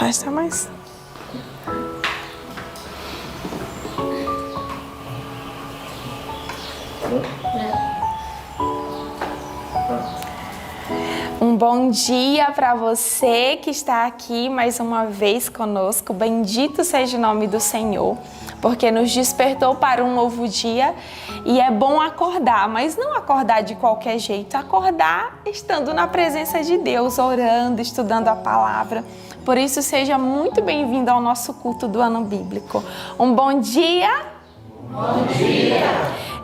Afasta mais. Um bom dia para você que está aqui mais uma vez conosco. Bendito seja o nome do Senhor, porque nos despertou para um novo dia e é bom acordar, mas não acordar de qualquer jeito, acordar estando na presença de Deus, orando, estudando a palavra. Por isso, seja muito bem-vindo ao nosso culto do ano bíblico. Um bom dia! Bom dia!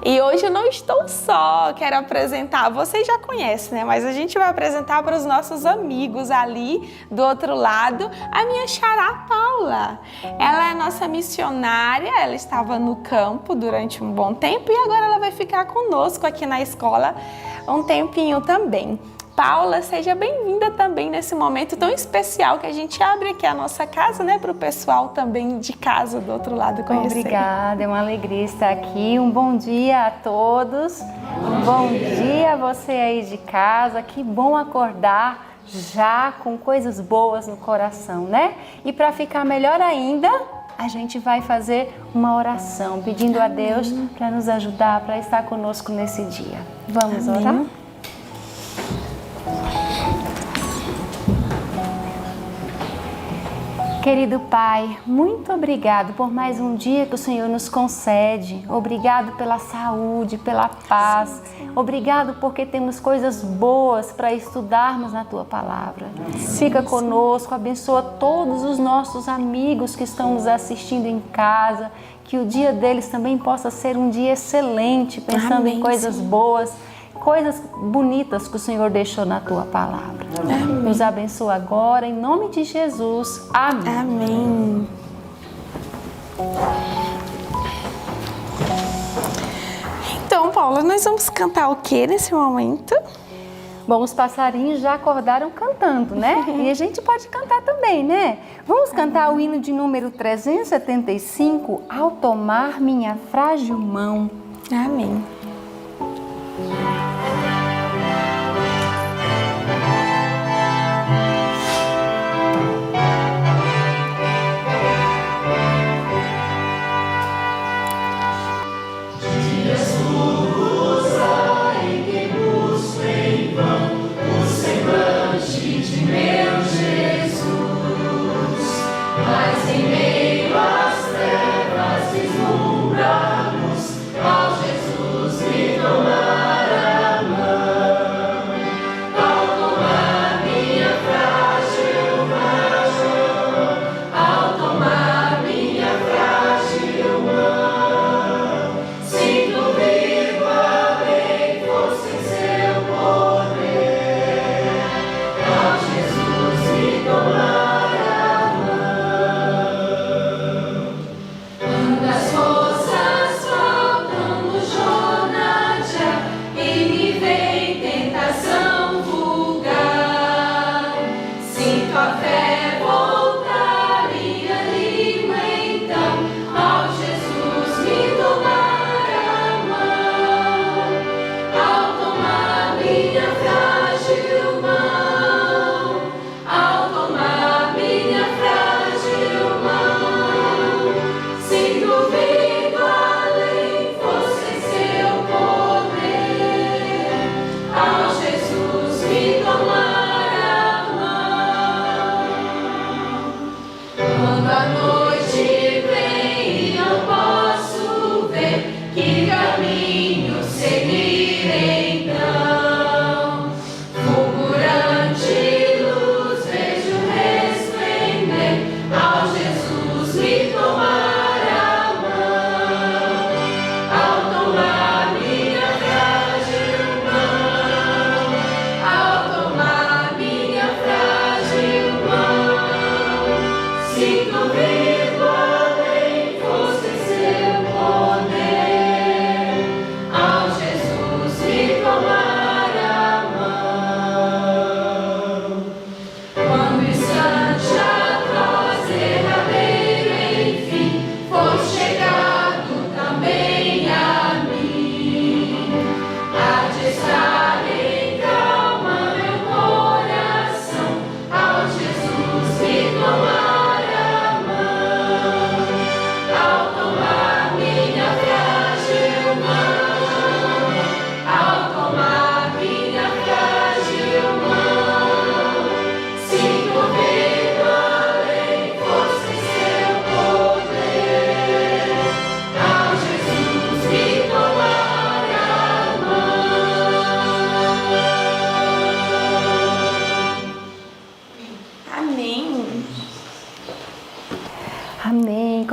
E hoje eu não estou só, quero apresentar, vocês já conhecem, né? Mas a gente vai apresentar para os nossos amigos ali do outro lado, a minha xará Paula. Ela é nossa missionária, ela estava no campo durante um bom tempo e agora ela vai ficar conosco aqui na escola um tempinho também. Paula, seja bem-vinda também nesse momento tão especial que a gente abre aqui a nossa casa, né, para o pessoal também de casa do outro lado conhecer. Obrigada, é uma alegria estar aqui. Um bom dia a todos. Um bom dia a você aí de casa. Que bom acordar já com coisas boas no coração, né? E para ficar melhor ainda, a gente vai fazer uma oração pedindo a Deus para nos ajudar, para estar conosco nesse dia. Vamos orar? Querido Pai, muito obrigado por mais um dia que o Senhor nos concede. Obrigado pela saúde, pela paz. Obrigado porque temos coisas boas para estudarmos na Tua Palavra. Fica conosco, abençoa todos os nossos amigos que estão nos assistindo em casa. Que o dia deles também possa ser um dia excelente, pensando em coisas boas. Coisas bonitas que o Senhor deixou na Tua Palavra. Amém. Nos abençoa agora, em nome de Jesus. Amém. Amém. Então, Paula, nós vamos cantar o que nesse momento? Bom, os passarinhos já acordaram cantando, né? E a gente pode cantar também, né? Vamos cantar o hino de número 375, Ao Tomar Minha Frágil Mão. Amém. Mas em meio às trevas vislumbramos ao Jesus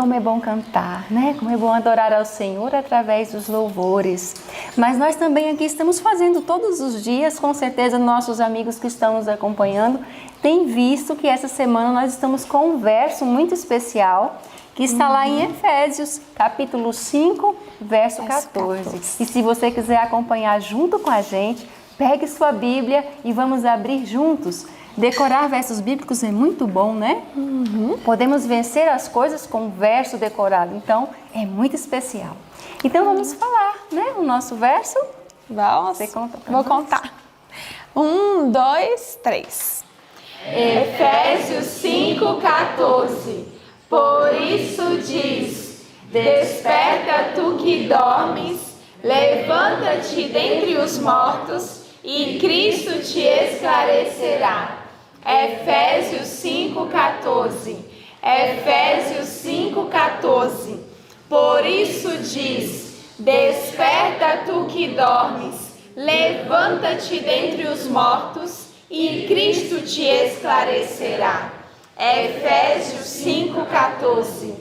como é bom cantar, né? Como é bom adorar ao Senhor através dos louvores. Mas nós também aqui estamos fazendo todos os dias, com certeza nossos amigos que estão nos acompanhando têm visto que essa semana nós estamos com um verso muito especial que está lá em Efésios, capítulo 5, verso 14. E se você quiser acompanhar junto com a gente, pegue sua Bíblia e vamos abrir juntos. Decorar versos bíblicos é muito bom, né? Podemos vencer as coisas com verso decorado, então é muito especial. Então vamos falar, né? O nosso verso. Vamos. Você conta pra Vou nós? contar. 1, 2, 3. Efésios 5,14. Por isso diz: desperta tu que dormes, levanta-te dentre os mortos, e Cristo te esclarecerá. Efésios 5,14. Efésios 5,14. Por isso diz: desperta tu que dormes, levanta-te dentre os mortos, e Cristo te esclarecerá. Efésios 5,14.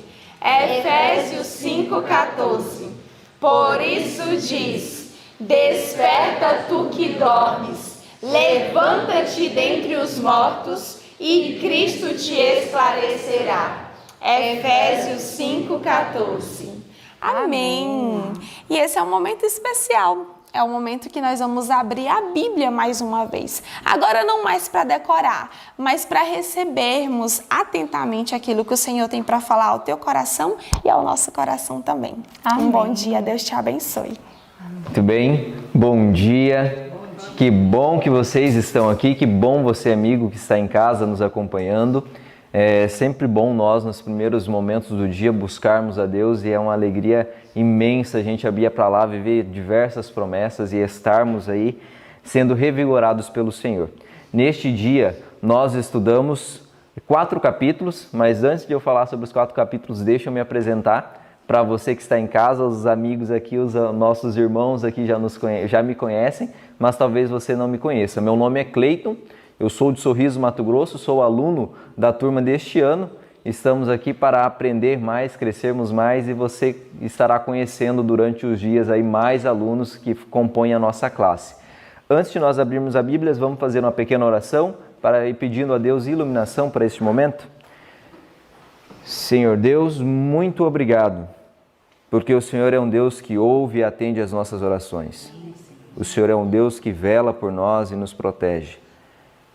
Efésios 5,14. Por isso diz: desperta tu que dormes, levanta-te dentre os mortos, e Cristo te esclarecerá. Efésios 5,14. Amém. E esse é um momento especial. É o momento que nós vamos abrir a Bíblia mais uma vez. Agora não mais para decorar, mas para recebermos atentamente aquilo que o Senhor tem para falar ao teu coração e ao nosso coração também. Amém. Um bom dia, Deus te abençoe. Muito bem, bom dia. Que bom que vocês estão aqui, que bom você, amigo, que está em casa nos acompanhando. É sempre bom nós, nos primeiros momentos do dia, buscarmos a Deus, e é uma alegria imensa a gente abrir a palavra e ver diversas promessas e estarmos aí sendo revigorados pelo Senhor. Neste dia, nós estudamos 4 capítulos, mas antes de eu falar sobre os 4 capítulos, deixa eu me apresentar para você que está em casa. Os amigos aqui, os nossos irmãos aqui já me conhecem, mas talvez você não me conheça. Meu nome é Cleiton. Eu sou de Sorriso, Mato Grosso, sou aluno da turma deste ano. Estamos aqui para aprender mais, crescermos mais, e você estará conhecendo durante os dias aí mais alunos que compõem a nossa classe. Antes de nós abrirmos a Bíblia, vamos fazer uma pequena oração para ir pedindo a Deus iluminação para este momento. Senhor Deus, muito obrigado, porque o Senhor é um Deus que ouve e atende às nossas orações. O Senhor é um Deus que vela por nós e nos protege.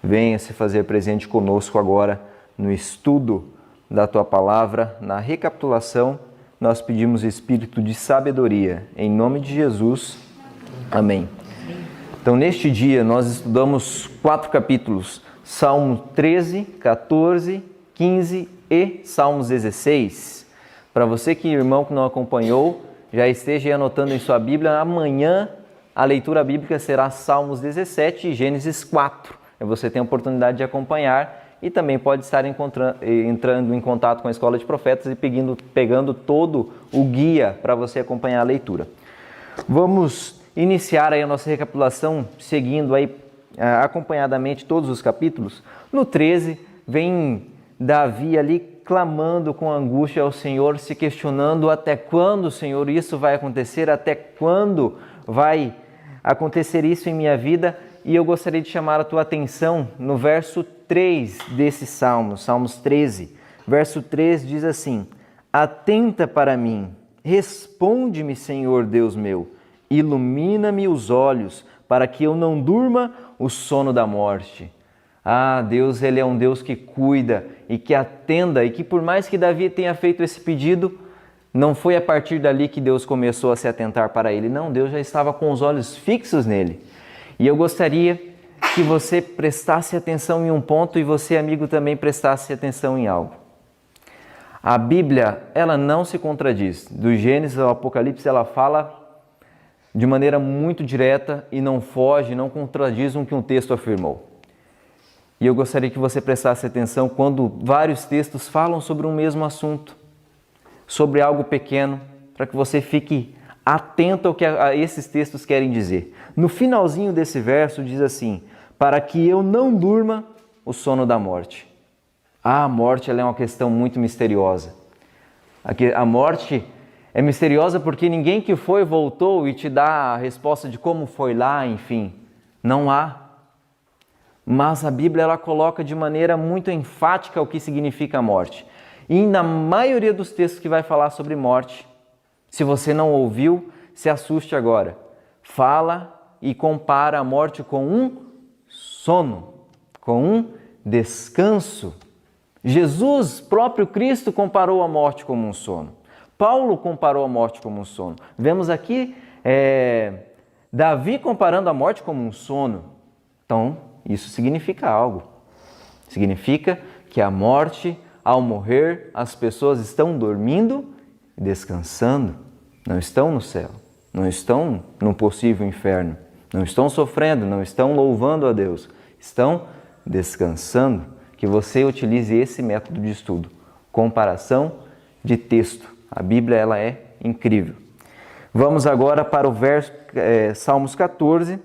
Venha se fazer presente conosco agora no estudo da Tua Palavra, na recapitulação. Nós pedimos espírito de sabedoria, em nome de Jesus. Amém. Então, neste dia, nós estudamos 4 capítulos, Salmo 13, 14, 15 e Salmos 16. Para você que, irmão, que não acompanhou, já esteja aí anotando em sua Bíblia, amanhã a leitura bíblica será Salmos 17 e Gênesis 4. Você tem a oportunidade de acompanhar e também pode estar entrando em contato com a Escola de Profetas e pegando todo o guia para você acompanhar a leitura. Vamos iniciar aí a nossa recapitulação seguindo aí acompanhadamente todos os capítulos. No 13, vem Davi ali clamando com angústia ao Senhor, se questionando até quando, Senhor, isso vai acontecer, até quando vai acontecer isso em minha vida. E eu gostaria de chamar a tua atenção no verso 3 desse Salmo, Salmos 13. Verso 3 diz assim: atenta para mim, responde-me, Senhor Deus meu, ilumina-me os olhos, para que eu não durma o sono da morte. Ah, Deus, Ele é um Deus que cuida e que atenda, e que por mais que Davi tenha feito esse pedido, não foi a partir dali que Deus começou a se atentar para ele. Não, Deus já estava com os olhos fixos nele. E eu gostaria que você prestasse atenção em um ponto e você, amigo, também prestasse atenção em algo. A Bíblia, ela não se contradiz. Do Gênesis ao Apocalipse, ela fala de maneira muito direta e não foge, não contradiz o que um texto afirmou. E eu gostaria que você prestasse atenção quando vários textos falam sobre um mesmo assunto, sobre algo pequeno, para que você fique atento ao que esses textos querem dizer. No finalzinho desse verso diz assim: para que eu não durma o sono da morte. A morte, ela é uma questão muito misteriosa. A morte é misteriosa porque ninguém que foi voltou e te dá a resposta de como foi lá, enfim. Não há. Mas a Bíblia ela coloca de maneira muito enfática o que significa a morte. E na maioria dos textos que vai falar sobre morte, se você não ouviu, se assuste agora. Fala e compara a morte com um sono, com um descanso. Jesus, próprio Cristo, comparou a morte como um sono. Paulo comparou a morte como um sono. Vemos aqui Davi comparando a morte como um sono. Então, isso significa algo. Significa que a morte, ao morrer, as pessoas estão dormindo e descansando. Não estão no céu, não estão no possível inferno, não estão sofrendo, não estão louvando a Deus. Estão descansando. Que você utilize esse método de estudo. Comparação de texto. A Bíblia ela é incrível. Vamos agora para o Salmos 14.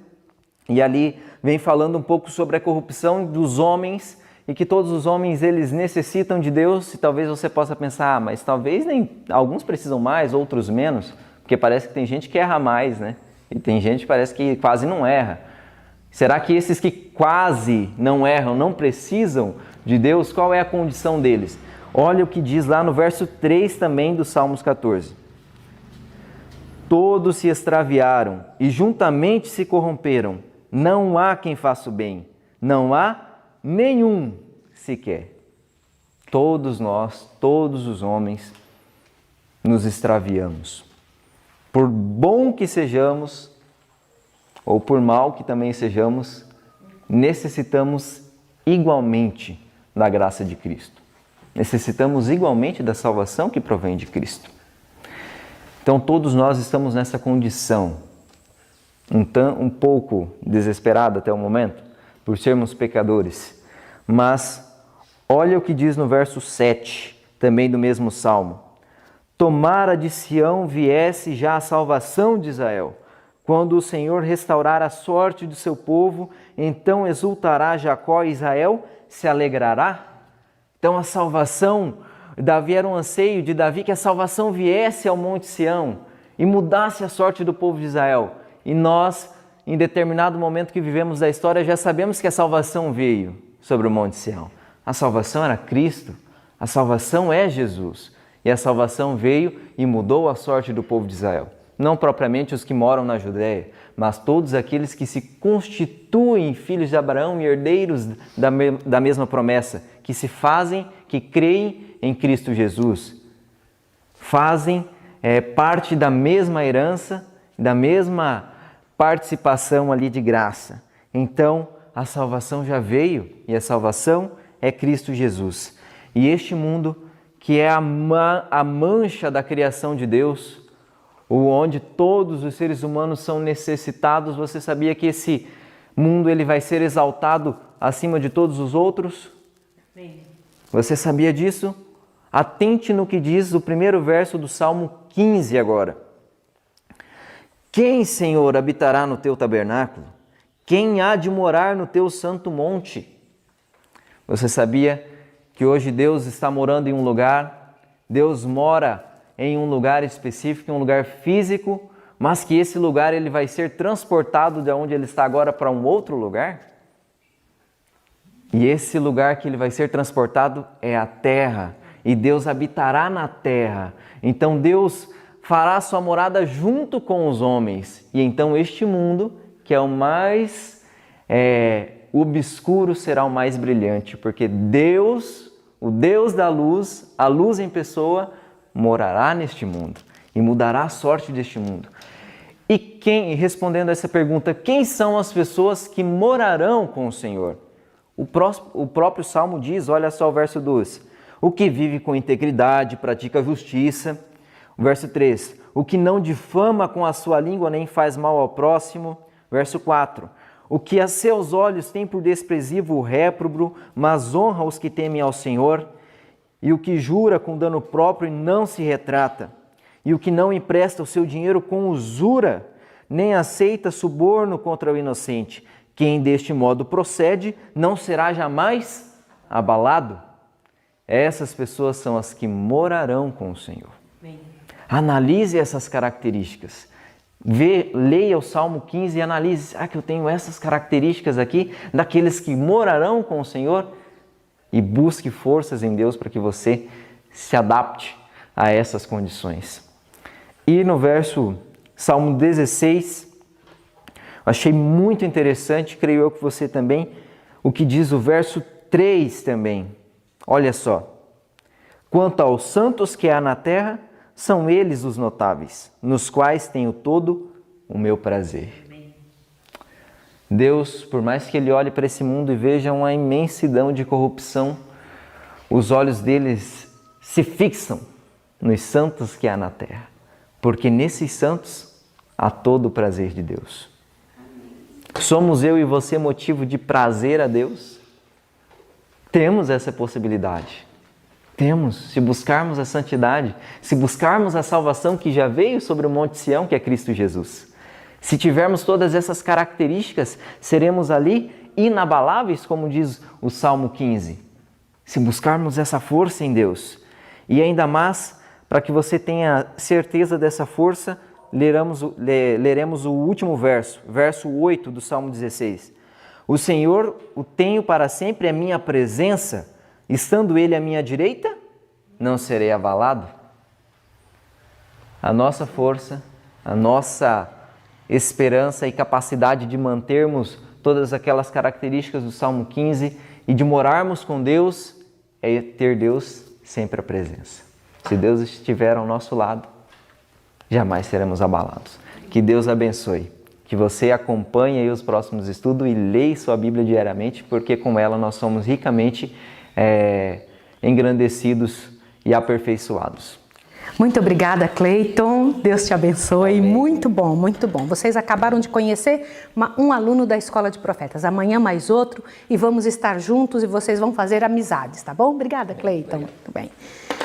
E ali vem falando um pouco sobre a corrupção dos homens e que todos os homens eles necessitam de Deus. E talvez você possa pensar, mas talvez nem alguns precisam mais, outros menos, porque parece que tem gente que erra mais, né? E tem gente que parece que quase não erra. Será que esses que quase não erram não precisam de Deus? Qual é a condição deles? Olha o que diz lá no verso 3 também do Salmos 14. Todos se extraviaram e juntamente se corromperam. Não há quem faça o bem, não há nenhum sequer. Todos nós, todos os homens, nos extraviamos. Por bom que sejamos, ou por mal que também sejamos, necessitamos igualmente da graça de Cristo. Necessitamos igualmente da salvação que provém de Cristo. Então todos nós estamos nessa condição, um pouco desesperada até o momento, por sermos pecadores. Mas olha o que diz no verso 7, também do mesmo Salmo. Tomara de Sião viesse já a salvação de Israel. Quando o Senhor restaurar a sorte do seu povo, então exultará Jacó e Israel se alegrará. Então a salvação, Davi era um anseio de Davi que a salvação viesse ao Monte Sião e mudasse a sorte do povo de Israel. E nós, em determinado momento que vivemos da história, já sabemos que a salvação veio sobre o Monte Sião. A salvação era Cristo, a salvação é Jesus. E a salvação veio e mudou a sorte do povo de Israel. Não propriamente os que moram na Judéia, mas todos aqueles que se constituem filhos de Abraão e herdeiros da mesma promessa, que se fazem, que creem em Cristo Jesus. Fazem parte da mesma herança, da mesma participação ali de graça. Então, a salvação já veio e a salvação é Cristo Jesus. E este mundo, que é a mancha da criação de Deus, onde todos os seres humanos são necessitados, você sabia que esse mundo ele vai ser exaltado acima de todos os outros? Sim. Você sabia disso? Atente no que diz o primeiro verso do Salmo 15 agora. Quem, Senhor, habitará no teu tabernáculo? Quem há de morar no teu santo monte? Você sabia que hoje Deus está morando em um lugar? Deus mora em um lugar específico, em um lugar físico, mas que esse lugar ele vai ser transportado de onde ele está agora para um outro lugar? E esse lugar que ele vai ser transportado é a terra, e Deus habitará na terra. Então Deus fará sua morada junto com os homens, e então este mundo, que é o mais obscuro, será o mais brilhante, porque Deus, o Deus da luz, a luz em pessoa, morará neste mundo e mudará a sorte deste mundo. E respondendo a essa pergunta, quem são as pessoas que morarão com o Senhor? O próprio Salmo diz, olha só o verso 2, o que vive com integridade, pratica justiça. O verso 3, o que não difama com a sua língua nem faz mal ao próximo. Verso 4, o que a seus olhos tem por desprezível o réprobo, mas honra os que temem ao Senhor. E o que jura com dano próprio e não se retrata, e o que não empresta o seu dinheiro com usura, nem aceita suborno contra o inocente. Quem deste modo procede não será jamais abalado. essas pessoas são as que morarão com o Senhor. Analise essas características. Leia o Salmo 15 e analise, que eu tenho essas características aqui, daqueles que morarão com o Senhor, e busque forças em Deus para que você se adapte a essas condições. E no Salmo 16, achei muito interessante, creio eu que você também, o que diz o verso 3 também. Olha só. Quanto aos santos que há na terra, são eles os notáveis, nos quais tenho todo o meu prazer. Deus, por mais que Ele olhe para esse mundo e veja uma imensidão de corrupção, os olhos deles se fixam nos santos que há na terra, porque nesses santos há todo o prazer de Deus. Somos eu e você motivo de prazer a Deus? Temos essa possibilidade. Temos, se buscarmos a santidade, se buscarmos a salvação que já veio sobre o Monte Sião, que é Cristo Jesus. Se tivermos todas essas características, seremos ali inabaláveis, como diz o Salmo 15. Se buscarmos essa força em Deus. E ainda mais, para que você tenha certeza dessa força, leremos o último verso 8 do Salmo 16. O Senhor o tenho para sempre à minha presença, estando Ele à minha direita, não serei abalado. A nossa força, a nossa esperança e capacidade de mantermos todas aquelas características do Salmo 15 e de morarmos com Deus é ter Deus sempre à presença. Se Deus estiver ao nosso lado, jamais seremos abalados. Que Deus abençoe. Que você acompanhe aí os próximos estudos e leia sua Bíblia diariamente, porque com ela nós somos ricamente engrandecidos e aperfeiçoados. Muito obrigada, Cleiton. Deus te abençoe. Amém. Muito bom, muito bom. Vocês acabaram de conhecer um aluno da Escola de Profetas. Amanhã mais outro e vamos estar juntos e vocês vão fazer amizades, tá bom? Obrigada, Cleiton. Muito bem.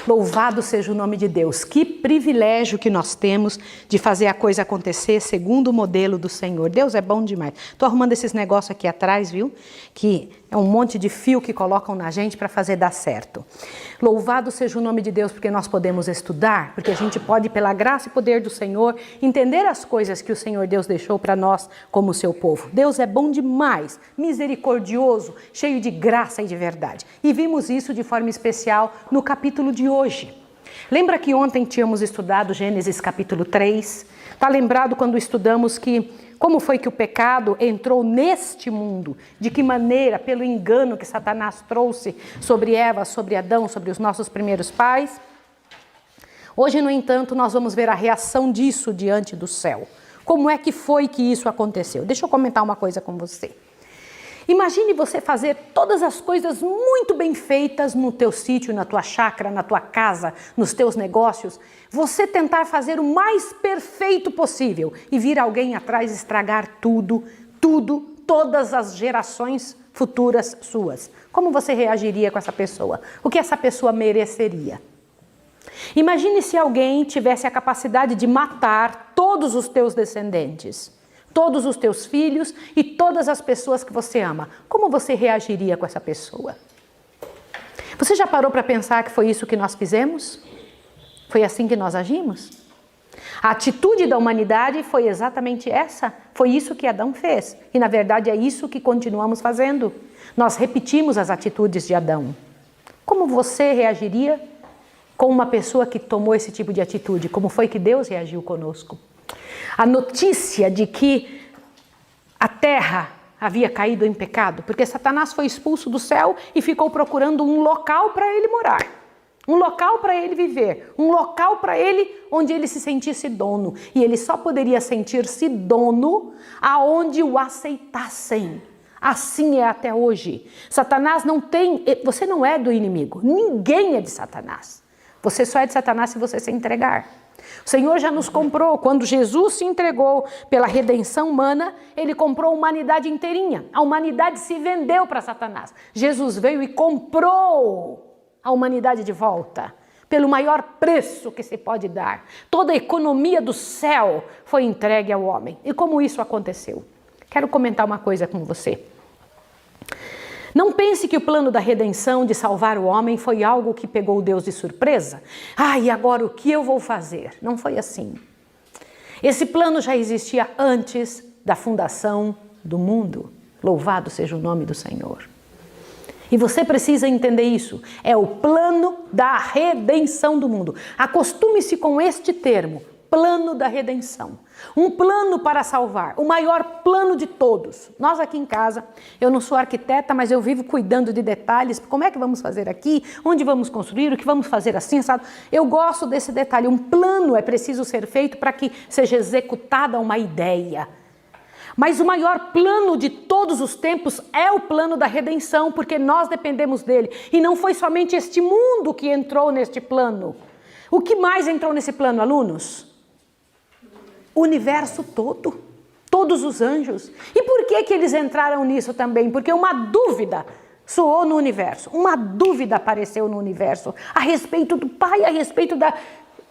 Louvado seja o nome de Deus. Que privilégio que nós temos de fazer a coisa acontecer segundo o modelo do Senhor. Deus é bom demais. Estou arrumando esses negócios aqui atrás, viu? Que é um monte de fio que colocam na gente para fazer dar certo. Louvado seja o nome de Deus porque nós podemos estudar, porque a gente pode, pela graça e poder do Senhor, entender as coisas que o Senhor Deus deixou para nós como seu povo. Deus é bom demais, misericordioso, cheio de graça e de verdade. E vimos isso de forma especial no capítulo de hoje. Lembra que ontem tínhamos estudado Gênesis capítulo 3? Está lembrado quando estudamos como foi que o pecado entrou neste mundo? De que maneira, pelo engano que Satanás trouxe sobre Eva, sobre Adão, sobre os nossos primeiros pais? Hoje, no entanto, nós vamos ver a reação disso diante do céu. Como é que foi que isso aconteceu? Deixa eu comentar uma coisa com você. Imagine você fazer todas as coisas muito bem feitas no teu sítio, na tua chácara, na tua casa, nos teus negócios. Você tentar fazer o mais perfeito possível e vir alguém atrás estragar tudo, todas as gerações futuras suas. Como você reagiria com essa pessoa? O que essa pessoa mereceria? Imagine se alguém tivesse a capacidade de matar todos os teus descendentes, todos os teus filhos e todas as pessoas que você ama. Como você reagiria com essa pessoa? Você já parou para pensar que foi isso que nós fizemos? Foi assim que nós agimos? A atitude da humanidade foi exatamente essa. Foi isso que Adão fez. E na verdade é isso que continuamos fazendo. Nós repetimos as atitudes de Adão. Como você reagiria com uma pessoa que tomou esse tipo de atitude? Como foi que Deus reagiu conosco? A notícia de que a terra havia caído em pecado, porque Satanás foi expulso do céu e ficou procurando um local para ele morar, um local para ele viver, um local para ele onde ele se sentisse dono. E ele só poderia sentir-se dono aonde o aceitassem. Assim é até hoje. Satanás não tem, você não é do inimigo, ninguém é de Satanás. Você só é de Satanás se você se entregar. O Senhor já nos comprou. Quando Jesus se entregou pela redenção humana, Ele comprou a humanidade inteirinha. A humanidade se vendeu para Satanás. Jesus veio e comprou a humanidade de volta, pelo maior preço que se pode dar. Toda a economia do céu foi entregue ao homem. E como isso aconteceu? Quero comentar uma coisa com você. Não pense que o plano da redenção de salvar o homem foi algo que pegou Deus de surpresa. E agora o que eu vou fazer? Não foi assim. Esse plano já existia antes da fundação do mundo. Louvado seja o nome do Senhor. E você precisa entender isso. É o plano da redenção do mundo. Acostume-se com este termo, plano da redenção. Um plano para salvar, o maior plano de todos. Nós aqui em casa, eu não sou arquiteta, mas eu vivo cuidando de detalhes. Como é que vamos fazer aqui? Onde vamos construir? O que vamos fazer assim, sabe? Eu gosto desse detalhe. Um plano é preciso ser feito para que seja executada uma ideia. Mas o maior plano de todos os tempos é o plano da redenção, porque nós dependemos dele. E não foi somente este mundo que entrou neste plano. O que mais entrou nesse plano, alunos? O universo todo, todos os anjos. E por que eles entraram nisso também? Porque uma dúvida soou no universo, uma dúvida apareceu no universo a respeito do Pai, a respeito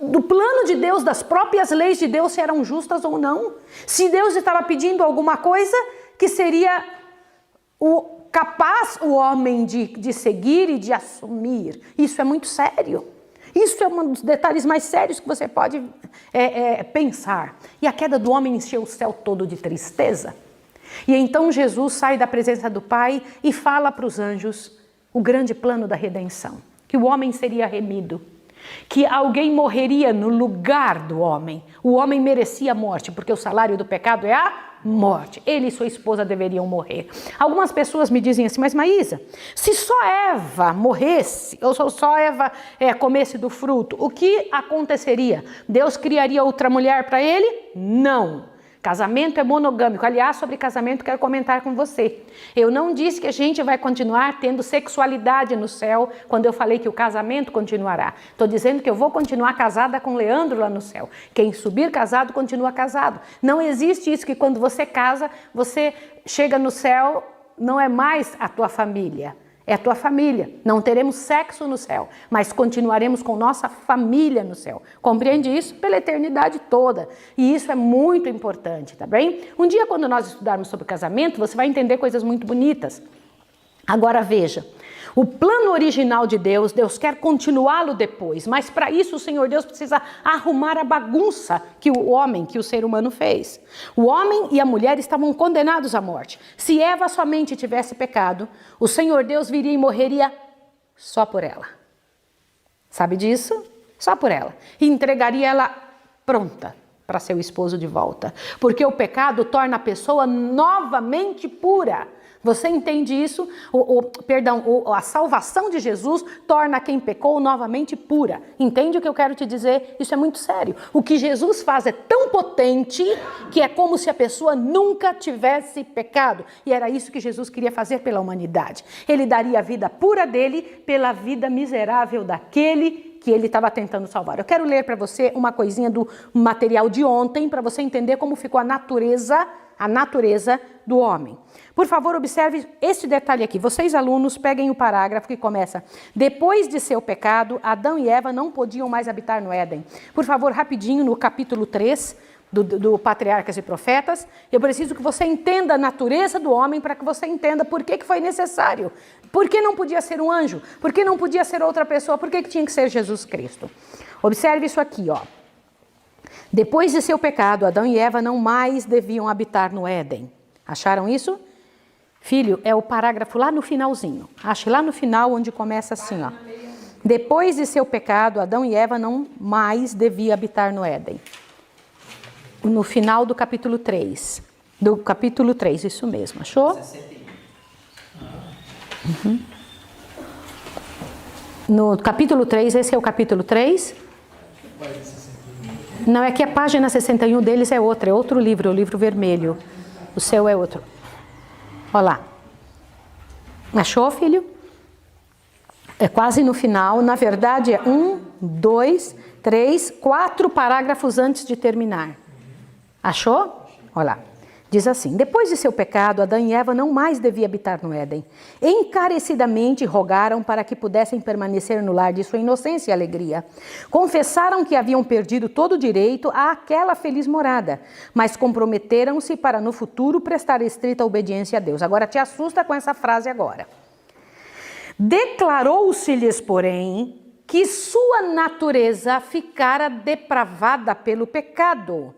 do plano de Deus, das próprias leis de Deus, se eram justas ou não. Se Deus estava pedindo alguma coisa que seria capaz o homem de seguir e de assumir. Isso é muito sério. Isso é um dos detalhes mais sérios que você pode pensar. E a queda do homem encheu o céu todo de tristeza. E então Jesus sai da presença do Pai e fala para os anjos o grande plano da redenção. Que o homem seria remido. Que alguém morreria no lugar do homem. O homem merecia a morte, porque o salário do pecado é a morte. Ele e sua esposa deveriam morrer. Algumas pessoas me dizem assim, mas Maísa, se só Eva morresse, ou só Eva comesse do fruto, o que aconteceria? Deus criaria outra mulher para ele? Não. Casamento é monogâmico. Aliás, sobre casamento quero comentar com você. Eu não disse que a gente vai continuar tendo sexualidade no céu quando eu falei que o casamento continuará. Estou dizendo que eu vou continuar casada com Leandro lá no céu. Quem subir casado, continua casado. Não existe isso que quando você casa, você chega no céu, não é mais a tua família. É a tua família. Não teremos sexo no céu, mas continuaremos com nossa família no céu. Compreende isso? Pela eternidade toda. E isso é muito importante, tá bem? Um dia, quando nós estudarmos sobre casamento, você vai entender coisas muito bonitas. Agora veja, o plano original de Deus, Deus quer continuá-lo depois, mas para isso o Senhor Deus precisa arrumar a bagunça que o ser humano fez. O homem e a mulher estavam condenados à morte. Se Eva somente tivesse pecado, o Senhor Deus viria e morreria só por ela. Sabe disso? Só por ela. E entregaria ela pronta para seu esposo de volta. Porque o pecado torna a pessoa novamente pura. Você entende isso? A salvação de Jesus torna quem pecou novamente pura. Entende o que eu quero te dizer? Isso é muito sério. O que Jesus faz é tão potente que é como se a pessoa nunca tivesse pecado. E era isso que Jesus queria fazer pela humanidade. Ele daria a vida pura dele pela vida miserável daquele que ele estava tentando salvar. Eu quero ler para você uma coisinha do material de ontem para você entender como ficou a natureza do homem. Por favor, observe esse detalhe aqui. Vocês, alunos, peguem o parágrafo que começa: depois de seu pecado, Adão e Eva não podiam mais habitar no Éden. Por favor, rapidinho, no capítulo 3 do Patriarcas e Profetas, eu preciso que você entenda a natureza do homem para que você entenda por que foi necessário. Por que não podia ser um anjo? Por que não podia ser outra pessoa? Por que tinha que ser Jesus Cristo? Observe isso aqui, ó. Depois de seu pecado, Adão e Eva não mais deviam habitar no Éden. Acharam isso? Filho, é o parágrafo lá no finalzinho. Ache lá no final, onde começa assim, ó. Depois de seu pecado, Adão e Eva não mais deviam habitar no Éden. No final do capítulo 3. Do capítulo 3, isso mesmo. Achou? Uhum. No capítulo 3, esse é o capítulo 3? Não, é que a página 61 deles é outro livro, o livro vermelho. O seu é outro. Olha lá. Achou, filho? É quase no final. Na verdade, é 1, 2, 3, 4 parágrafos antes de terminar. Achou? Olha lá. Diz assim: depois de seu pecado, Adão e Eva não mais deviam habitar no Éden. Encarecidamente rogaram para que pudessem permanecer no lar de sua inocência e alegria. Confessaram que haviam perdido todo o direito àquela feliz morada, mas comprometeram-se para no futuro prestar estrita obediência a Deus. Agora te assusta com essa frase agora. Declarou-se-lhes, porém, que sua natureza ficara depravada pelo pecado.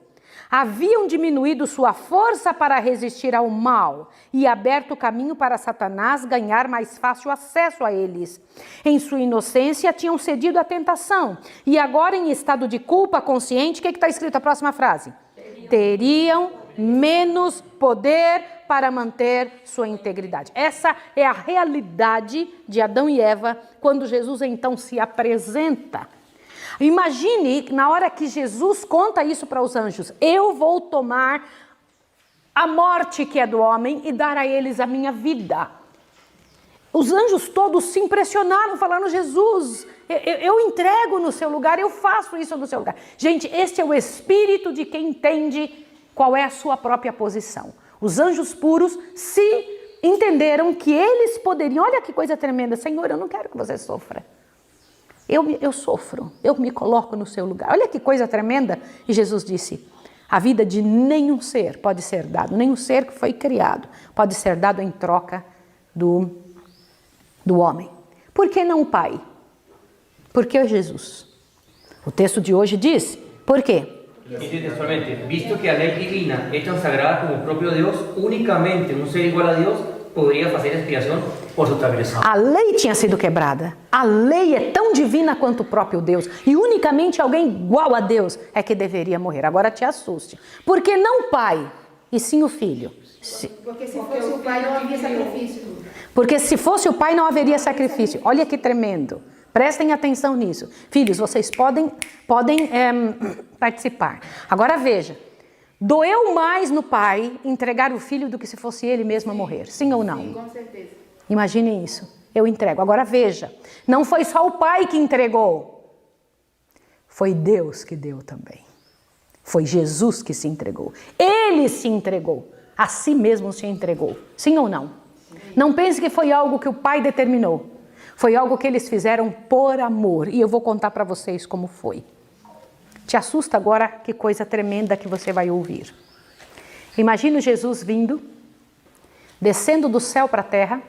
Haviam diminuído sua força para resistir ao mal e aberto o caminho para Satanás ganhar mais fácil acesso a eles. Em sua inocência tinham cedido à tentação e agora em estado de culpa consciente, o que está escrito a próxima frase? Teriam menos poder para manter sua integridade. Essa é a realidade de Adão e Eva quando Jesus então se apresenta. Imagine na hora que Jesus conta isso para os anjos: eu vou tomar a morte que é do homem e dar a eles a minha vida. Os anjos todos se impressionaram, falando: Jesus, eu entrego no seu lugar, eu faço isso no seu lugar. Gente, este é o espírito de quem entende qual é a sua própria posição. Os anjos puros se entenderam que eles poderiam, olha que coisa tremenda, Senhor, eu não quero que você sofra. Eu sofro, eu me coloco no seu lugar. Olha que coisa tremenda. E Jesus disse: a vida de nenhum ser pode ser dado, nenhum ser que foi criado pode ser dado em troca do homem. Por que não o Pai? Porque Jesus. O texto de hoje diz, por quê? Dice textualmente, visto que a ley divina es tan sagrada como el propio Dios, únicamente un ser igual a Dios podría hacer expiación por su transgresión. A lei tinha sido quebrada. A lei é tão divina quanto o próprio Deus. E unicamente alguém igual a Deus é que deveria morrer. Agora te assuste. Por que não o Pai, e sim o Filho? Porque se fosse o pai não havia sacrifício. Porque se fosse o Pai não haveria sacrifício. Olha que tremendo. Prestem atenção nisso. Filhos, vocês podem participar. Agora veja. Doeu mais no Pai entregar o Filho do que se fosse ele mesmo a morrer. Sim ou não? Sim, com certeza. Imaginem isso. Eu entrego. Agora veja. Não foi só o Pai que entregou. Foi Deus que deu também. Foi Jesus que se entregou. Ele se entregou. A si mesmo se entregou. Sim ou não? Não pense que foi algo que o Pai determinou. Foi algo que eles fizeram por amor. E eu vou contar para vocês como foi. Te assusta agora que coisa tremenda que você vai ouvir. Imagina Jesus vindo, descendo do céu para a terra,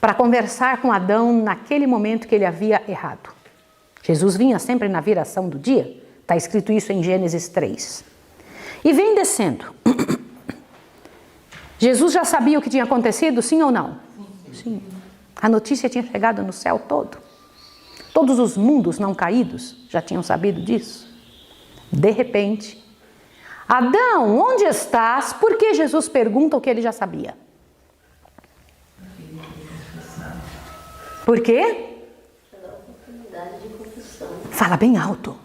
para conversar com Adão naquele momento que ele havia errado. Jesus vinha sempre na viração do dia. Está escrito isso em Gênesis 3. E vem descendo. Jesus já sabia o que tinha acontecido, sim ou não? Sim. A notícia tinha chegado no céu todo. Todos os mundos não caídos já tinham sabido disso. De repente, Adão, onde estás? Por que Jesus pergunta o que ele já sabia? Por quê? Para dar oportunidade de confissão. Fala bem alto.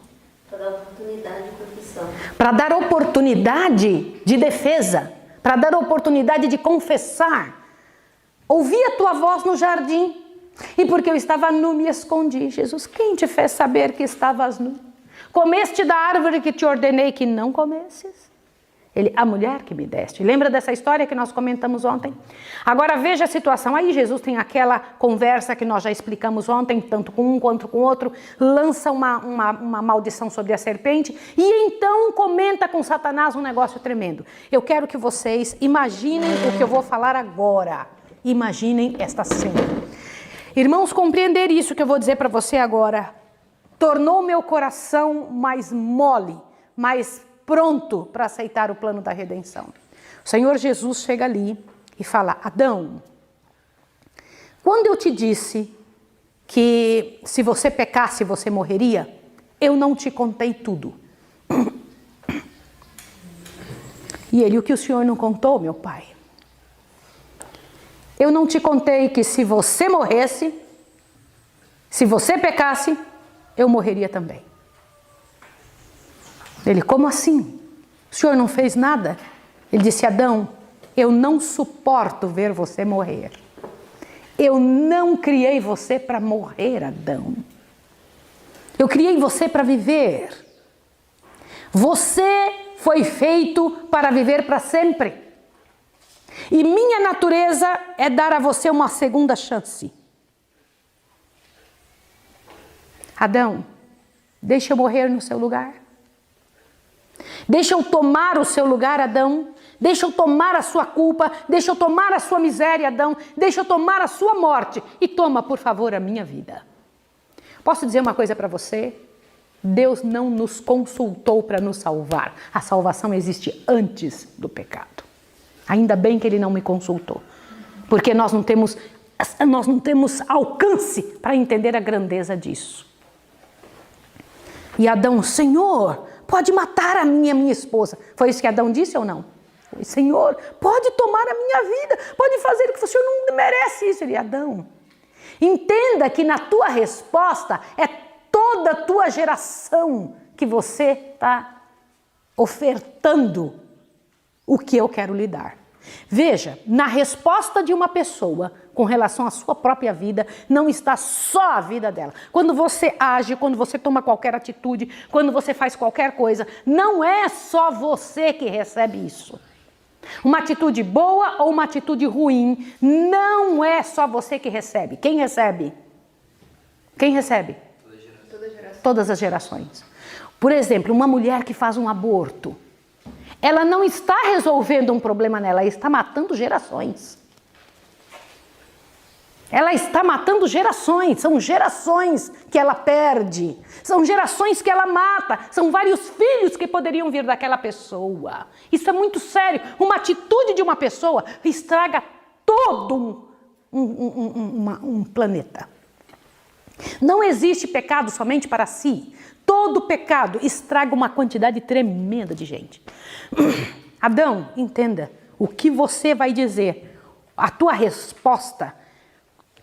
Para dar oportunidade de confissão. Para dar oportunidade de defesa. Para dar oportunidade de confessar. Ouvi a tua voz no jardim, e porque eu estava nu me escondi. Jesus, quem te fez saber que estavas nu? Comeste da árvore que te ordenei que não comesses? Ele, a mulher que me deste. Lembra dessa história que nós comentamos ontem? Agora veja a situação. Aí Jesus tem aquela conversa que nós já explicamos ontem, tanto com um quanto com o outro, lança uma maldição sobre a serpente e então comenta com Satanás um negócio tremendo. Eu quero que vocês imaginem o que eu vou falar agora. Imaginem esta cena. Irmãos, compreender isso que eu vou dizer para você agora tornou meu coração mais mole, mais pronto para aceitar o plano da redenção. O Senhor Jesus chega ali e fala: Adão, quando eu te disse que se você pecasse você morreria, eu não te contei tudo. E ele, o que o Senhor não contou, meu pai? Eu não te contei que se você morresse, se você pecasse, eu morreria também. Ele, como assim? O Senhor não fez nada? Ele disse: Adão, eu não suporto ver você morrer. Eu não criei você para morrer, Adão. Eu criei você para viver. Você foi feito para viver para sempre. E minha natureza é dar a você uma segunda chance. Adão, deixa eu morrer no seu lugar. Deixa eu tomar o seu lugar, Adão. Deixa eu tomar a sua culpa, deixa eu tomar a sua miséria, Adão, deixa eu tomar a sua morte e toma, por favor, a minha vida. Posso dizer uma coisa para você? Deus não nos consultou para nos salvar. A salvação existe antes do pecado. Ainda bem que Ele não me consultou, porque nós não temos alcance para entender a grandeza disso. E Adão, Senhor, pode matar a minha esposa. Foi isso que Adão disse ou não? Senhor, pode tomar a minha vida, pode fazer o que o Senhor não merece isso. Ele, Adão, entenda que na tua resposta é toda a tua geração que você está ofertando o que eu quero lhe dar. Veja, na resposta de uma pessoa com relação à sua própria vida, não está só a vida dela. Quando você age, quando você toma qualquer atitude, quando você faz qualquer coisa, não é só você que recebe isso. Uma atitude boa ou uma atitude ruim, não é só você que recebe. Quem recebe? Quem recebe? Todas as gerações. Por exemplo, uma mulher que faz um aborto, ela não está resolvendo um problema nela, ela está matando gerações. Ela está matando gerações, são gerações que ela perde, são gerações que ela mata, são vários filhos que poderiam vir daquela pessoa. Isso é muito sério. Uma atitude de uma pessoa estraga todo um planeta. Não existe pecado somente para si. Todo pecado estraga uma quantidade tremenda de gente. Adão, entenda, o que você vai dizer, a tua resposta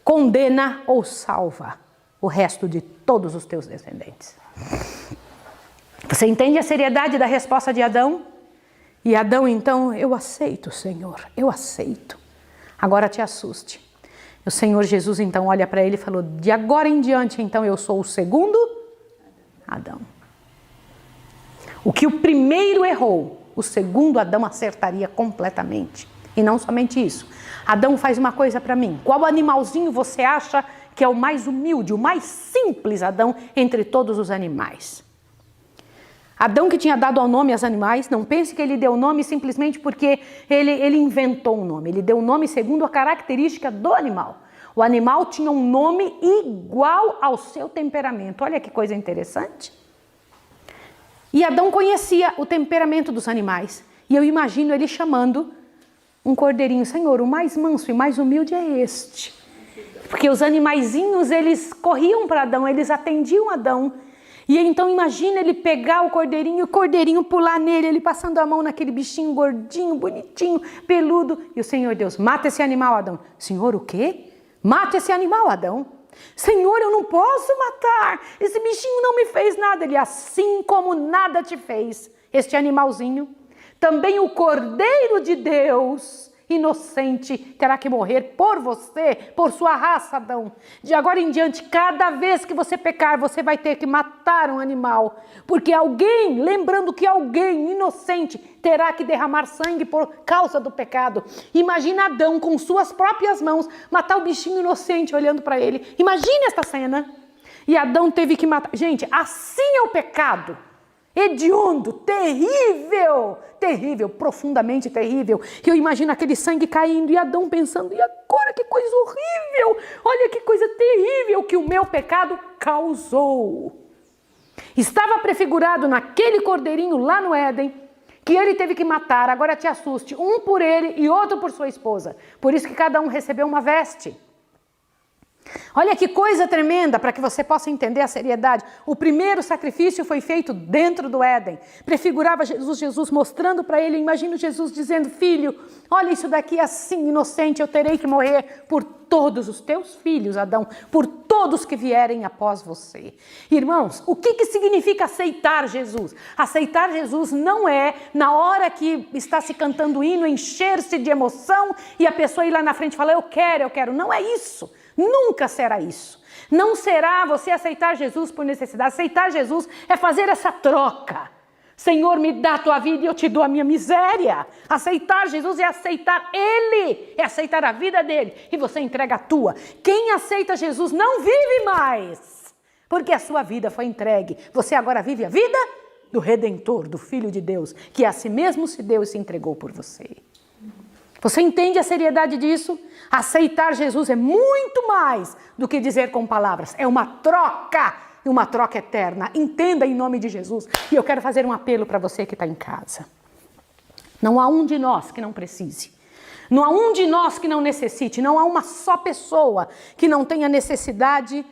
condena ou salva o resto de todos os teus descendentes. Você entende a seriedade da resposta de Adão? E Adão, então, eu aceito, Senhor, eu aceito. Agora te assuste. O Senhor Jesus, então, olha para ele e falou, de agora em diante, então, eu sou o segundo Adão. O que o primeiro errou, o segundo Adão acertaria completamente. E não somente isso. Adão faz uma coisa para mim. Qual animalzinho você acha que é o mais humilde, o mais simples Adão entre todos os animais? Adão, que tinha dado ao nome aos animais, não pense que ele deu o nome simplesmente porque ele inventou um nome. Ele deu o nome segundo a característica do animal. O animal tinha um nome igual ao seu temperamento. Olha que coisa interessante. E Adão conhecia o temperamento dos animais. E eu imagino ele chamando um cordeirinho. Senhor, o mais manso e mais humilde é este. Porque os animaizinhos, eles corriam para Adão, eles atendiam Adão. E então imagina ele pegar o cordeirinho pular nele, ele passando a mão naquele bichinho gordinho, bonitinho, peludo. E o Senhor Deus, mata esse animal, Adão. Senhor, o quê? Mata esse animal, Adão. Senhor, eu não posso matar. Esse bichinho não me fez nada. Ele, assim como nada te fez, este animalzinho, também o Cordeiro de Deus, inocente, terá que morrer por você, por sua raça, Adão. De agora em diante, cada vez que você pecar, você vai ter que matar um animal. Porque alguém, lembrando que alguém inocente, terá que derramar sangue por causa do pecado. Imagina Adão com suas próprias mãos matar o bichinho inocente olhando para ele. Imagine esta cena. E Adão teve que matar. Gente, assim é o pecado. Hediondo, terrível, terrível, profundamente terrível. E eu imagino aquele sangue caindo e Adão pensando, e agora que coisa horrível, olha que coisa terrível que o meu pecado causou. Estava prefigurado naquele cordeirinho lá no Éden, que ele teve que matar, agora te assuste, um por ele e outro por sua esposa. Por isso que cada um recebeu uma veste. Olha que coisa tremenda para que você possa entender a seriedade. O primeiro sacrifício foi feito dentro do Éden. Prefigurava Jesus mostrando para ele, imagino Jesus dizendo, filho, olha isso daqui assim, inocente, eu terei que morrer por todos os teus filhos, Adão, por todos que vierem após você. Irmãos, o que significa aceitar Jesus? Aceitar Jesus não é, na hora que está se cantando o hino, encher-se de emoção e a pessoa ir lá na frente e falar, eu quero. Não é isso. Nunca será isso. Não será você aceitar Jesus por necessidade. Aceitar Jesus é fazer essa troca. Senhor, me dá a tua vida e eu te dou a minha miséria. Aceitar Jesus é aceitar Ele, é aceitar a vida dele e você entrega a tua. Quem aceita Jesus não vive mais, porque a sua vida foi entregue. Você agora vive a vida do Redentor, do Filho de Deus, que a si mesmo se deu e se entregou por você. Você entende a seriedade disso? Aceitar Jesus é muito mais do que dizer com palavras. É uma troca, e uma troca eterna. Entenda em nome de Jesus. E eu quero fazer um apelo para você que está em casa. Não há um de nós que não precise. Não há um de nós que não necessite. Não há uma só pessoa que não tenha necessidade.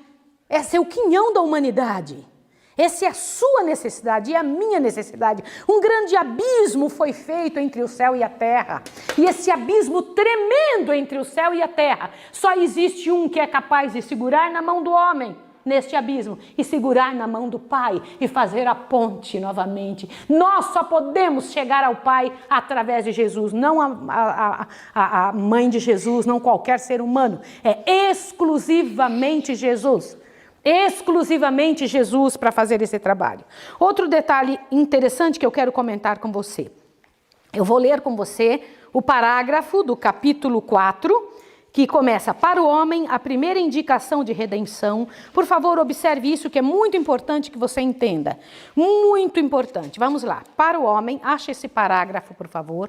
Essa é o quinhão da humanidade. Essa é a sua necessidade e a minha necessidade. Um grande abismo foi feito entre o céu e a terra. E esse abismo tremendo entre o céu e a terra, só existe um que é capaz de segurar na mão do homem neste abismo e segurar na mão do Pai e fazer a ponte novamente. Nós só podemos chegar ao Pai através de Jesus, não a mãe de Jesus, não qualquer ser humano. É exclusivamente Jesus. Exclusivamente Jesus para fazer esse trabalho. Outro detalhe interessante que eu quero comentar com você. Eu vou ler com você o parágrafo do capítulo 4, que começa: para o homem, a primeira indicação de redenção. Por favor, observe isso, que é muito importante que você entenda. Muito importante. Vamos lá. Para o homem, acha esse parágrafo, por favor.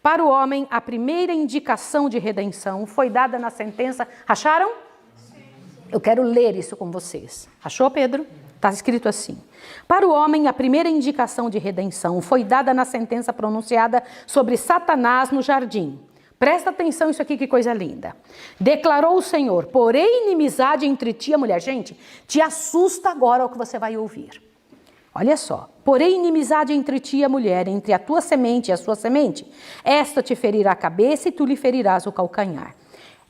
Para o homem, a primeira indicação de redenção foi dada na sentença. Acharam? Eu quero ler isso com vocês. Achou, Pedro? Está escrito assim: para o homem, a primeira indicação de redenção foi dada na sentença pronunciada sobre Satanás no jardim. Presta atenção, isso aqui, que coisa linda. Declarou o Senhor: porém inimizade entre ti e a mulher. Gente, te assusta agora o que você vai ouvir. Olha só. Porém inimizade entre ti e a mulher, entre a tua semente e a sua semente. Esta te ferirá a cabeça e tu lhe ferirás o calcanhar.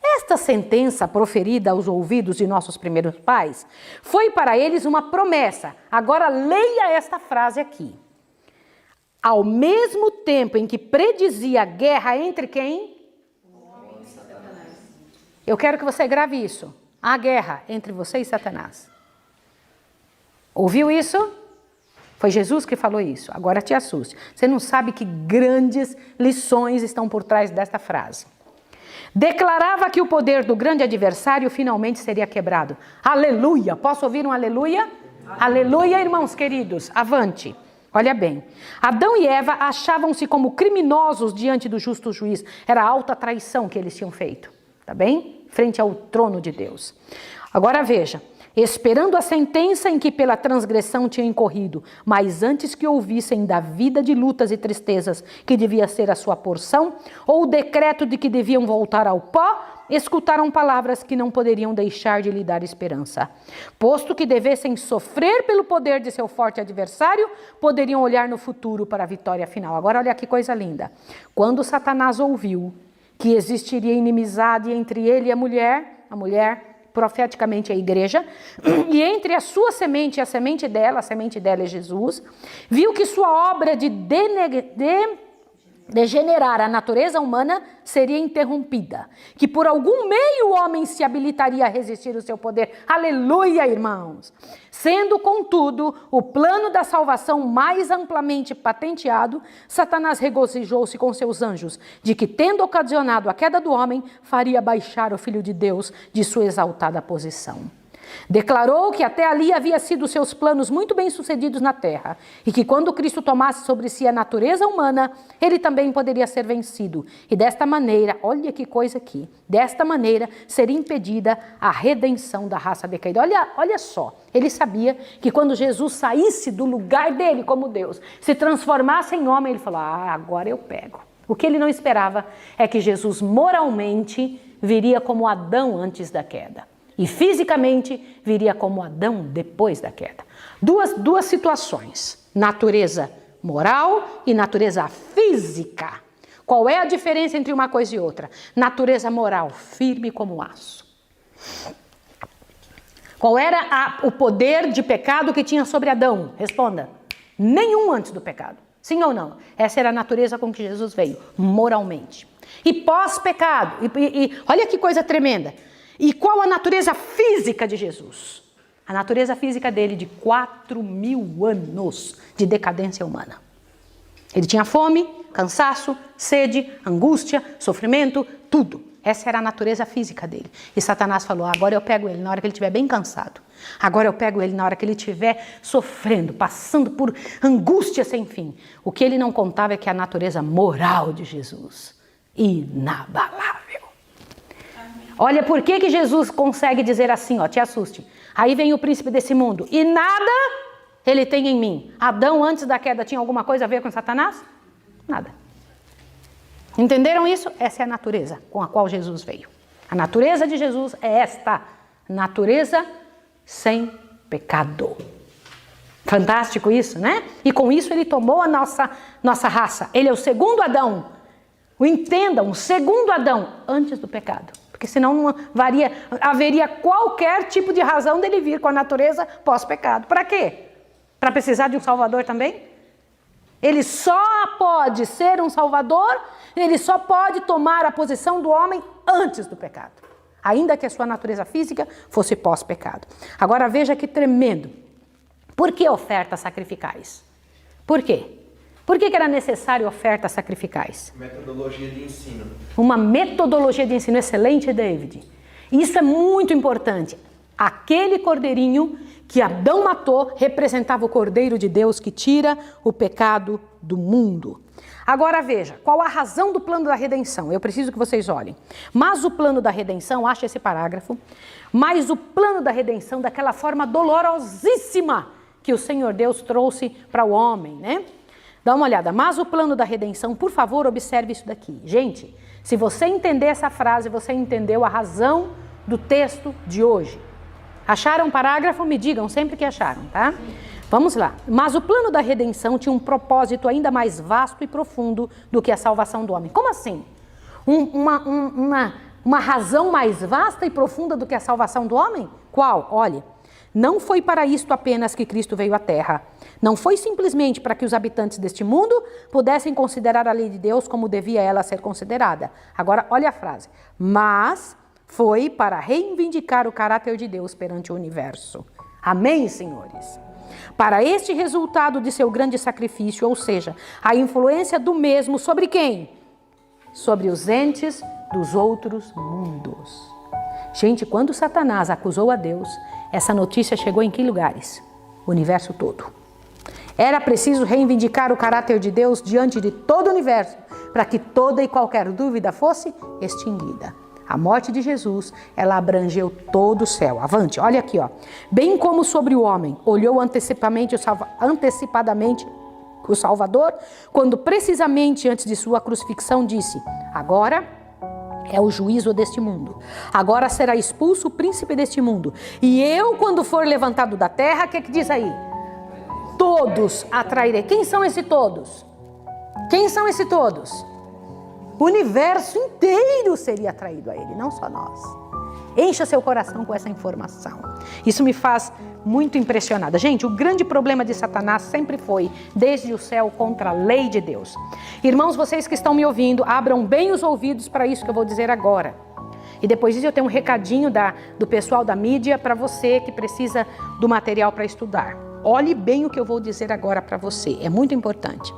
Esta sentença proferida aos ouvidos de nossos primeiros pais foi para eles uma promessa. Agora leia esta frase aqui. Ao mesmo tempo em que predizia a guerra entre quem? Homem e Satanás. Eu quero que você grave isso. A guerra entre você e Satanás. Ouviu isso? Foi Jesus que falou isso. Agora te assuste. Você não sabe que grandes lições estão por trás desta frase. Declarava que o poder do grande adversário finalmente seria quebrado. Aleluia! Posso ouvir um aleluia? Aleluia, irmãos queridos. Avante. Olha bem. Adão e Eva achavam-se como criminosos diante do justo juiz. Era a alta traição que eles tinham feito. Tá bem? Frente ao trono de Deus. Agora veja. Esperando a sentença em que pela transgressão tinham incorrido, mas antes que ouvissem da vida de lutas e tristezas que devia ser a sua porção, ou o decreto de que deviam voltar ao pó, escutaram palavras que não poderiam deixar de lhe dar esperança. Posto que devessem sofrer pelo poder de seu forte adversário, poderiam olhar no futuro para a vitória final. Agora olha que coisa linda. Quando Satanás ouviu que existiria inimizade entre ele e a mulher profeticamente a igreja, e entre a sua semente e a semente dela é Jesus, viu que sua obra de degenerar a natureza humana seria interrompida, que por algum meio o homem se habilitaria a resistir ao seu poder. Aleluia, irmãos! Sendo, contudo, o plano da salvação mais amplamente patenteado, Satanás regozijou-se com seus anjos, de que, tendo ocasionado a queda do homem, faria baixar o Filho de Deus de sua exaltada posição. Declarou que até ali havia sido seus planos muito bem sucedidos na terra e que quando Cristo tomasse sobre si a natureza humana, ele também poderia ser vencido. E desta maneira, olha que coisa aqui, desta maneira seria impedida a redenção da raça decaída. Olha só, ele sabia que quando Jesus saísse do lugar dele como Deus, se transformasse em homem, ele falou: agora eu pego. O que ele não esperava é que Jesus moralmente viria como Adão antes da queda. E fisicamente viria como Adão depois da queda. Duas situações, natureza moral e natureza física. Qual é a diferença entre uma coisa e outra? Natureza moral, firme como aço. Qual era o poder de pecado que tinha sobre Adão? Responda. Nenhum antes do pecado. Sim ou não? Essa era a natureza com que Jesus veio, moralmente. E pós-pecado, e olha que coisa tremenda. E qual a natureza física de Jesus? A natureza física dele de 4.000 anos de decadência humana. Ele tinha fome, cansaço, sede, angústia, sofrimento, tudo. Essa era a natureza física dele. E Satanás falou, agora eu pego ele na hora que ele estiver bem cansado. Agora eu pego ele na hora que ele estiver sofrendo, passando por angústia sem fim. O que ele não contava é que a natureza moral de Jesus, inabalável. Olha por que Jesus consegue dizer assim, ó, te assuste. Aí vem o príncipe desse mundo e nada ele tem em mim. Adão antes da queda tinha alguma coisa a ver com Satanás? Nada. Entenderam isso? Essa é a natureza com a qual Jesus veio. A natureza de Jesus é esta, natureza sem pecado. Fantástico isso, né? E com isso ele tomou a nossa raça. Ele é o segundo Adão. Entendam, o segundo Adão antes do pecado. Porque senão não haveria qualquer tipo de razão dele vir com a natureza pós-pecado. Para quê? Para precisar de um Salvador também? Ele só pode ser um Salvador, ele só pode tomar a posição do homem antes do pecado. Ainda que a sua natureza física fosse pós-pecado. Agora veja que tremendo. Por que ofertas sacrificais? Por quê? Por que era necessário ofertas sacrificais? Metodologia de ensino. Uma metodologia de ensino excelente, David. Isso é muito importante. Aquele cordeirinho que Adão matou representava o Cordeiro de Deus que tira o pecado do mundo. Agora veja, qual a razão do plano da redenção? Eu preciso que vocês olhem. Mas o plano da redenção, acha esse parágrafo, mas o plano da redenção daquela forma dolorosíssima que o Senhor Deus trouxe para o homem, né? Dá uma olhada, mas o plano da redenção, por favor, observe isso daqui. Gente, se você entender essa frase, você entendeu a razão do texto de hoje. Acharam um parágrafo? Me digam sempre que acharam, tá? Vamos lá. Mas o plano da redenção tinha um propósito ainda mais vasto e profundo do que a salvação do homem. Como assim? Uma razão mais vasta e profunda do que a salvação do homem? Qual? Olhe, não foi para isto apenas que Cristo veio à Terra. Não foi simplesmente para que os habitantes deste mundo pudessem considerar a lei de Deus como devia ela ser considerada. Agora, olha a frase. Mas foi para reivindicar o caráter de Deus perante o universo. Amém, senhores? Para este resultado de seu grande sacrifício, ou seja, a influência do mesmo sobre quem? Sobre os entes dos outros mundos. Gente, quando Satanás acusou a Deus, essa notícia chegou em que lugares? O universo todo. Era preciso reivindicar o caráter de Deus diante de todo o universo, para que toda e qualquer dúvida fosse extinguida. A morte de Jesus, ela abrangeu todo o céu. Avante, olha aqui, ó. Bem como sobre o homem, olhou antecipadamente o Salvador, quando precisamente antes de sua crucifixão disse, agora é o juízo deste mundo. Agora será expulso o príncipe deste mundo. E eu, quando for levantado da terra, o que diz aí? Todos atrairei. Quem são esses todos? Quem são esses todos? O universo inteiro seria atraído a ele, não só nós. Encha seu coração com essa informação. Isso me faz muito impressionada. Gente, o grande problema de Satanás sempre foi, desde o céu, contra a lei de Deus. Irmãos, vocês que estão me ouvindo, abram bem os ouvidos para isso que eu vou dizer agora. E depois disso eu tenho um recadinho do pessoal da mídia para você que precisa do material para estudar. Olhe bem o que eu vou dizer agora para você, é muito importante.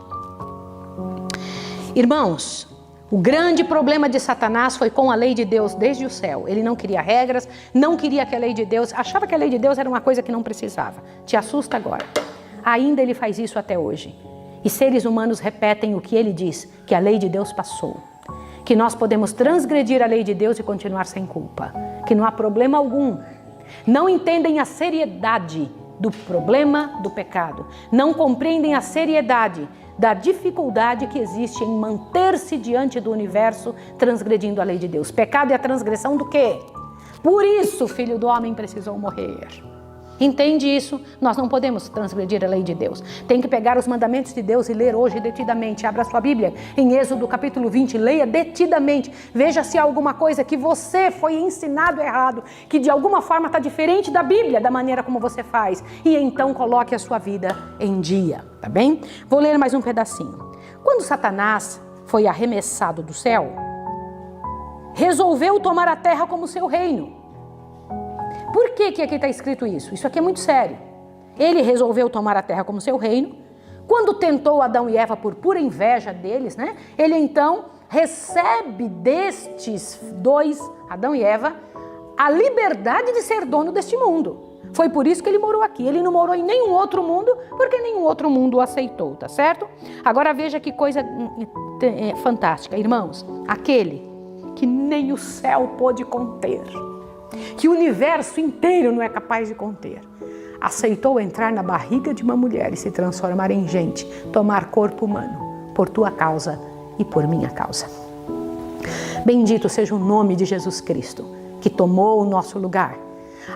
Irmãos, o grande problema de Satanás foi com a lei de Deus desde o céu. Ele não queria regras, não queria que a lei de Deus, achava que a lei de Deus era uma coisa que não precisava. Te assusta agora. Ainda ele faz isso até hoje. E seres humanos repetem o que ele diz, que a lei de Deus passou. Que nós podemos transgredir a lei de Deus e continuar sem culpa. Que não há problema algum. Não entendem a seriedade do problema do pecado. Não compreendem a seriedade da dificuldade que existe em manter-se diante do universo transgredindo a lei de Deus. Pecado é a transgressão do quê? Por isso o Filho do Homem precisou morrer. Entende isso? Nós não podemos transgredir a lei de Deus. Tem que pegar os mandamentos de Deus e ler hoje detidamente. Abra sua Bíblia em Êxodo capítulo 20, leia detidamente. Veja se há alguma coisa que você foi ensinado errado, que de alguma forma está diferente da Bíblia, da maneira como você faz. E então coloque a sua vida em dia, tá bem? Vou ler mais um pedacinho. Quando Satanás foi arremessado do céu, resolveu tomar a terra como seu reino. Por que aqui está escrito isso? Isso aqui é muito sério. Ele resolveu tomar a terra como seu reino. Quando tentou Adão e Eva por pura inveja deles, né? Ele então recebe destes dois, Adão e Eva, a liberdade de ser dono deste mundo. Foi por isso que ele morou aqui. Ele não morou em nenhum outro mundo, porque nenhum outro mundo o aceitou, tá certo? Agora veja que coisa fantástica, irmãos. Aquele que nem o céu pôde conter, que o universo inteiro não é capaz de conter, aceitou entrar na barriga de uma mulher e se transformar em gente, tomar corpo humano, por tua causa e por minha causa. Bendito seja o nome de Jesus Cristo, que tomou o nosso lugar.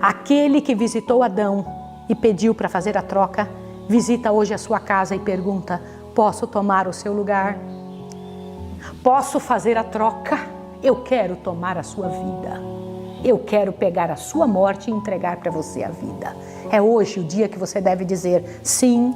Aquele que visitou Adão e pediu para fazer a troca, visita hoje a sua casa e pergunta: posso tomar o seu lugar? Posso fazer a troca? Eu quero tomar a sua vida. Eu quero pegar a sua morte e entregar para você a vida. É hoje o dia que você deve dizer sim.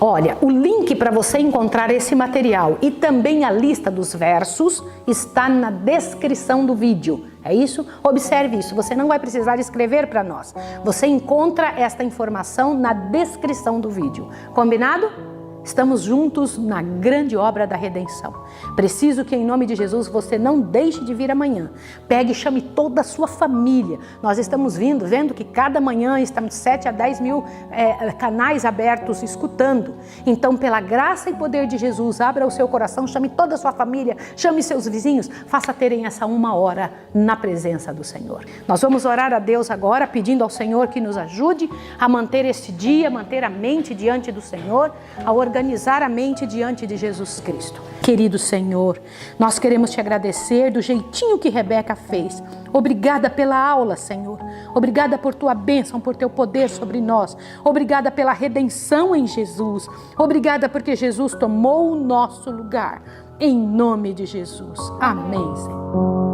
Olha, o link para você encontrar esse material e também a lista dos versos está na descrição do vídeo. É isso? Observe isso, você não vai precisar escrever para nós. Você encontra esta informação na descrição do vídeo. Combinado? Estamos juntos na grande obra da redenção. Preciso que em nome de Jesus você não deixe de vir amanhã. Pegue e chame toda a sua família. Nós estamos vendo que cada manhã estamos 7 a 10 mil canais abertos escutando. Então, pela graça e poder de Jesus, abra o seu coração, chame toda a sua família, chame seus vizinhos, faça terem essa 1 hora na presença do Senhor. Nós vamos orar a Deus agora, pedindo ao Senhor que nos ajude a manter este dia, manter a mente diante do Senhor, a organizar a mente diante de Jesus Cristo. Querido Senhor, nós queremos te agradecer do jeitinho que Rebeca fez. Obrigada pela aula, Senhor. Obrigada por tua bênção, por teu poder sobre nós. Obrigada pela redenção em Jesus. Obrigada porque Jesus tomou o nosso lugar. Em nome de Jesus. Amém, Senhor.